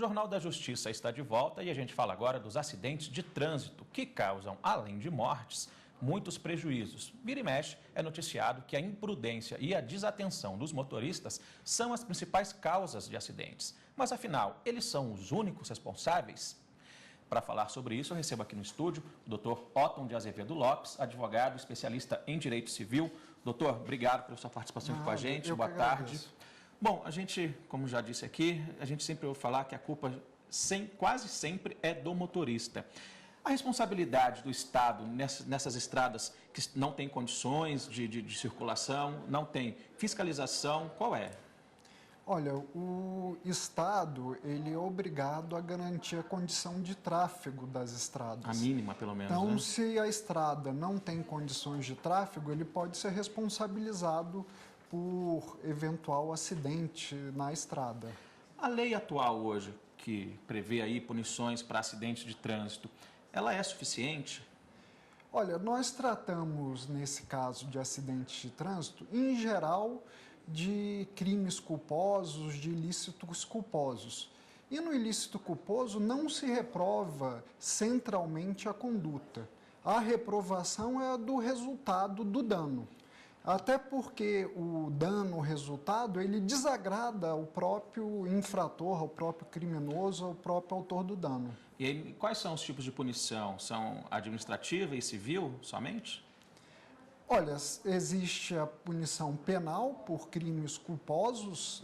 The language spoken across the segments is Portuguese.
Jornal da Justiça está de volta e a gente fala agora dos acidentes de trânsito que causam, além de mortes, muitos prejuízos. Vira e mexe, é noticiado que a imprudência e a desatenção dos motoristas são as principais causas de acidentes. Mas, afinal, eles são os únicos responsáveis? Para falar sobre isso, eu recebo aqui no estúdio o Dr. Otton de Azevedo Lopes, advogado, especialista em direito civil. Doutor, obrigado pela sua participação aqui com a gente. Boa tarde. Bom, a gente, como já disse aqui, a gente sempre ouve falar que a culpa quase sempre é do motorista. A responsabilidade do Estado nessas estradas que não têm condições de circulação, não tem fiscalização, qual é? Olha, o Estado, ele é obrigado a garantir a condição de tráfego das estradas. A mínima, pelo menos, então, né? Se a estrada não tem condições de tráfego, ele pode ser responsabilizado por eventual acidente na estrada. A lei atual hoje, que prevê aí punições para acidentes de trânsito, ela é suficiente? Olha, nós tratamos, nesse caso de acidente de trânsito, em geral, de crimes culposos, de ilícitos culposos. E no ilícito culposo não se reprova centralmente a conduta. A reprovação é do resultado do dano. Até porque o dano, o resultado, ele desagrada ao próprio infrator, ao próprio criminoso, ao próprio autor do dano. E aí, quais são os tipos de punição? São administrativa e civil somente? Olha, existe a punição penal por crimes culposos,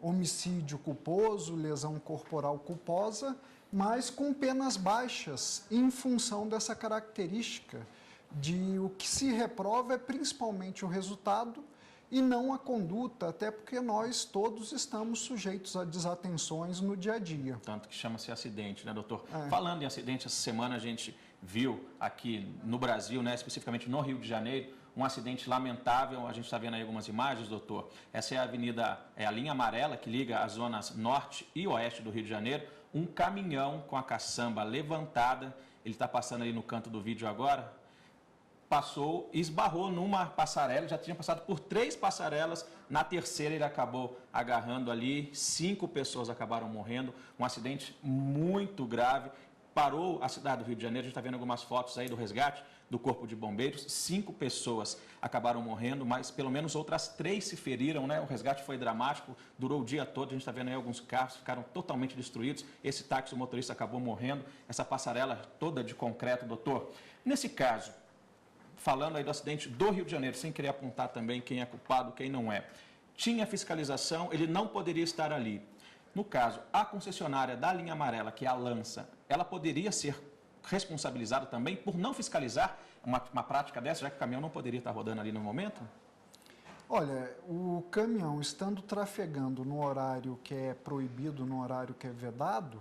homicídio culposo, lesão corporal culposa, mas com penas baixas em função dessa característica de o que se reprova é principalmente o resultado e não a conduta, até porque nós todos estamos sujeitos a desatenções no dia a dia. Tanto que chama-se acidente, né, doutor? Falando em acidente, essa semana a gente viu aqui no Brasil, né, especificamente no Rio de Janeiro, um acidente lamentável. A gente está vendo aí algumas imagens, doutor. Essa é a avenida, é a linha amarela que liga as zonas norte e oeste do Rio de Janeiro. Um caminhão com a caçamba levantada, ele está passando aí no canto do vídeo agora, passou, esbarrou numa passarela, já tinha passado por 3 passarelas, na terceira ele acabou agarrando ali, 5 pessoas acabaram morrendo, um acidente muito grave, parou a cidade do Rio de Janeiro, a gente está vendo algumas fotos aí do resgate do Corpo de Bombeiros, 5 pessoas acabaram morrendo, mas pelo menos outras 3 se feriram, né? O resgate foi dramático, durou o dia todo, a gente está vendo aí alguns carros ficaram totalmente destruídos, esse táxi, o motorista acabou morrendo, essa passarela toda de concreto, doutor. Nesse caso, falando aí do acidente do Rio de Janeiro, sem querer apontar também quem é culpado, quem não é. Tinha fiscalização, ele não poderia estar ali. No caso, a concessionária da linha amarela, que é a Lança, ela poderia ser responsabilizada também por não fiscalizar uma prática dessa, já que o caminhão não poderia estar rodando ali no momento? Olha, o caminhão estando trafegando no horário que é proibido, no horário que é vedado,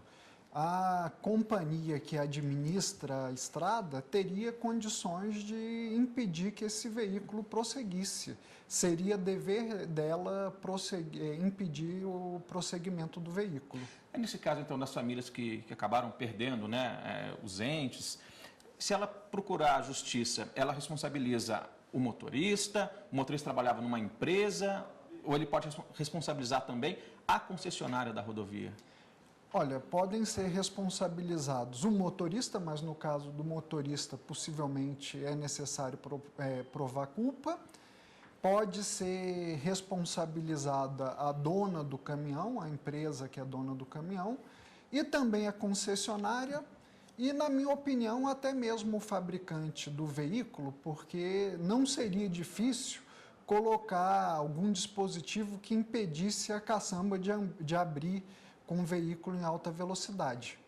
a companhia que administra a estrada teria condições de impedir que esse veículo prosseguisse. Seria dever dela impedir o prosseguimento do veículo. É nesse caso, então, das famílias que acabaram perdendo, né, os entes, se ela procurar a justiça, ela responsabiliza o motorista trabalhava numa empresa, ou ele pode responsabilizar também a concessionária da rodovia? Olha, podem ser responsabilizados o motorista, mas no caso do motorista possivelmente é necessário provar culpa. Pode ser responsabilizada a dona do caminhão, a empresa que é dona do caminhão, e também a concessionária e, na minha opinião, até mesmo o fabricante do veículo, porque não seria difícil colocar algum dispositivo que impedisse a caçamba de abrir com um veículo em alta velocidade.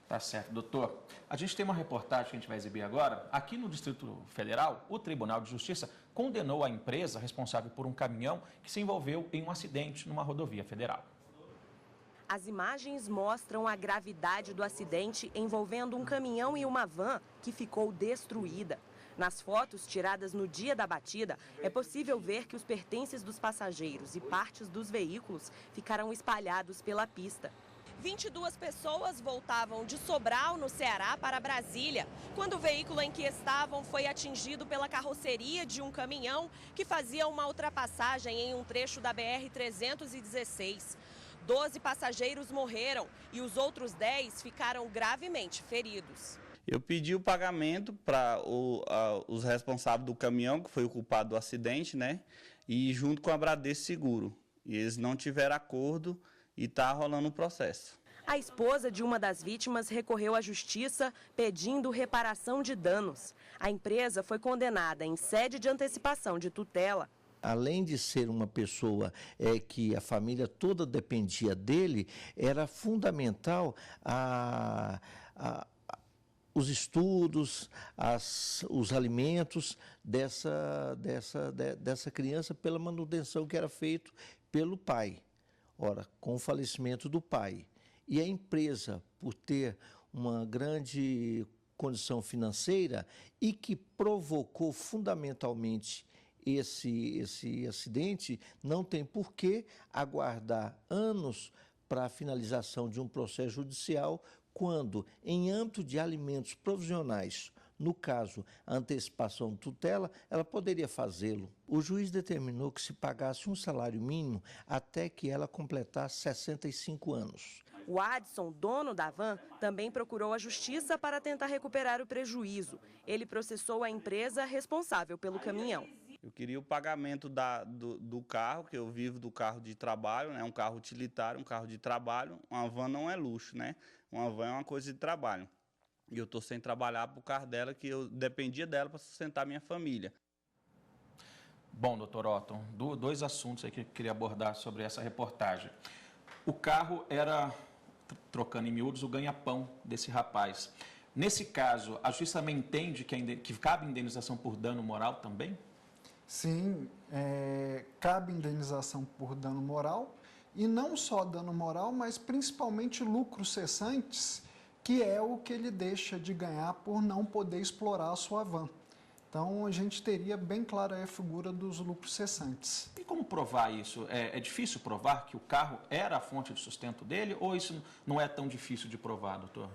Tá certo, doutor. A gente tem uma reportagem que a gente vai exibir agora. Aqui no Distrito Federal, o Tribunal de Justiça condenou a empresa responsável por um caminhão que se envolveu em um acidente numa rodovia federal. As imagens mostram a gravidade do acidente envolvendo um caminhão e uma van que ficou destruída. Nas fotos tiradas no dia da batida, é possível ver que os pertences dos passageiros e partes dos veículos ficaram espalhados pela pista. 22 pessoas voltavam de Sobral, no Ceará, para Brasília, quando o veículo em que estavam foi atingido pela carroceria de um caminhão que fazia uma ultrapassagem em um trecho da BR-316. 12 passageiros morreram e os outros 10 ficaram gravemente feridos. Eu pedi o pagamento para os responsáveis do caminhão, que foi o culpado do acidente, né? E junto com a Bradesco Seguro. E eles não tiveram acordo e está rolando um processo. A esposa de uma das vítimas recorreu à justiça pedindo reparação de danos. A empresa foi condenada em sede de antecipação de tutela. Além de ser uma pessoa que a família toda dependia dele, era fundamental os estudos, os alimentos dessa criança pela manutenção que era feito pelo pai. Ora, com o falecimento do pai e a empresa, por ter uma grande condição financeira e que provocou fundamentalmente esse acidente, não tem por que aguardar anos para a finalização de um processo judicial, quando, em âmbito de alimentos provisionais, no caso, a antecipação de tutela, ela poderia fazê-lo. O juiz determinou que se pagasse um salário mínimo até que ela completasse 65 anos. O Adson, dono da van, também procurou a justiça para tentar recuperar o prejuízo. Ele processou a empresa responsável pelo caminhão. Eu queria o pagamento do carro, que eu vivo do carro de trabalho, né? Um carro utilitário, um carro de trabalho. Uma van não é luxo, né? Uma van é uma coisa de trabalho. E eu estou sem trabalhar por causa dela, que eu dependia dela para sustentar minha família. Bom, doutor Otton, dois assuntos aí que eu queria abordar sobre essa reportagem. O carro era, trocando em miúdos, o ganha-pão desse rapaz. Nesse caso, a justiça também entende que cabe indenização por dano moral também? Sim, cabe indenização por dano moral, e não só dano moral, mas principalmente lucros cessantes, que é o que ele deixa de ganhar por não poder explorar a sua van. Então, a gente teria bem clara a figura dos lucros cessantes. E como provar isso? É difícil provar que o carro era a fonte de sustento dele, ou isso não é tão difícil de provar, doutor?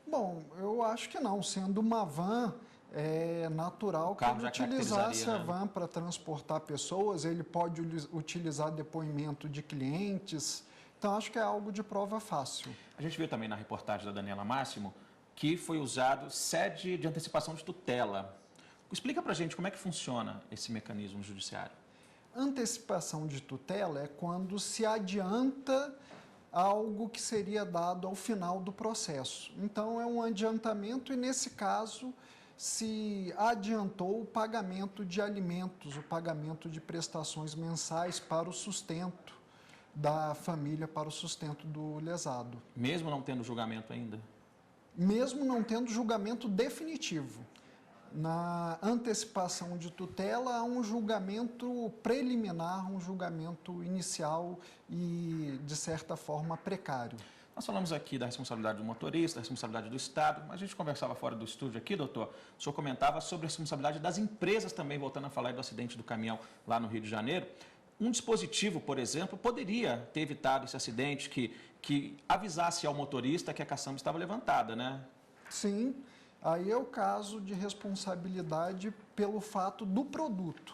Bom, eu acho que não. Sendo uma van, é natural que ele utilizasse a van para transportar pessoas, ele pode utilizar depoimento de clientes, então acho que é algo de prova fácil. A gente viu também na reportagem da Daniela Máximo que foi usado sede de antecipação de tutela. Explica para a gente como é que funciona esse mecanismo judiciário. Antecipação de tutela é quando se adianta algo que seria dado ao final do processo. Então, é um adiantamento e, nesse caso, se adiantou o pagamento de alimentos, o pagamento de prestações mensais para o sustento da família, para o sustento do lesado. Mesmo não tendo julgamento ainda? Mesmo não tendo julgamento definitivo. Na antecipação de tutela, há um julgamento preliminar, um julgamento inicial e, de certa forma, precário. Nós falamos aqui da responsabilidade do motorista, da responsabilidade do Estado, mas a gente conversava fora do estúdio aqui, doutor. O senhor comentava sobre a responsabilidade das empresas também, voltando a falar do acidente do caminhão lá no Rio de Janeiro. Um dispositivo, por exemplo, poderia ter evitado esse acidente que avisasse ao motorista que a caçamba estava levantada, né? Sim. Aí é o caso de responsabilidade pelo fato do produto.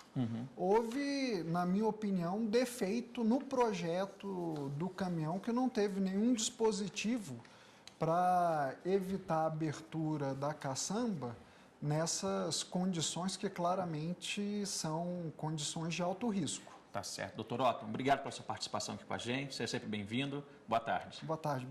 Houve, na minha opinião, um defeito no projeto do caminhão que não teve nenhum dispositivo para evitar a abertura da caçamba nessas condições que claramente são condições de alto risco. Tá certo. Doutor Otton, obrigado pela sua participação aqui com a gente. Seja sempre bem-vindo. Boa tarde. Boa tarde.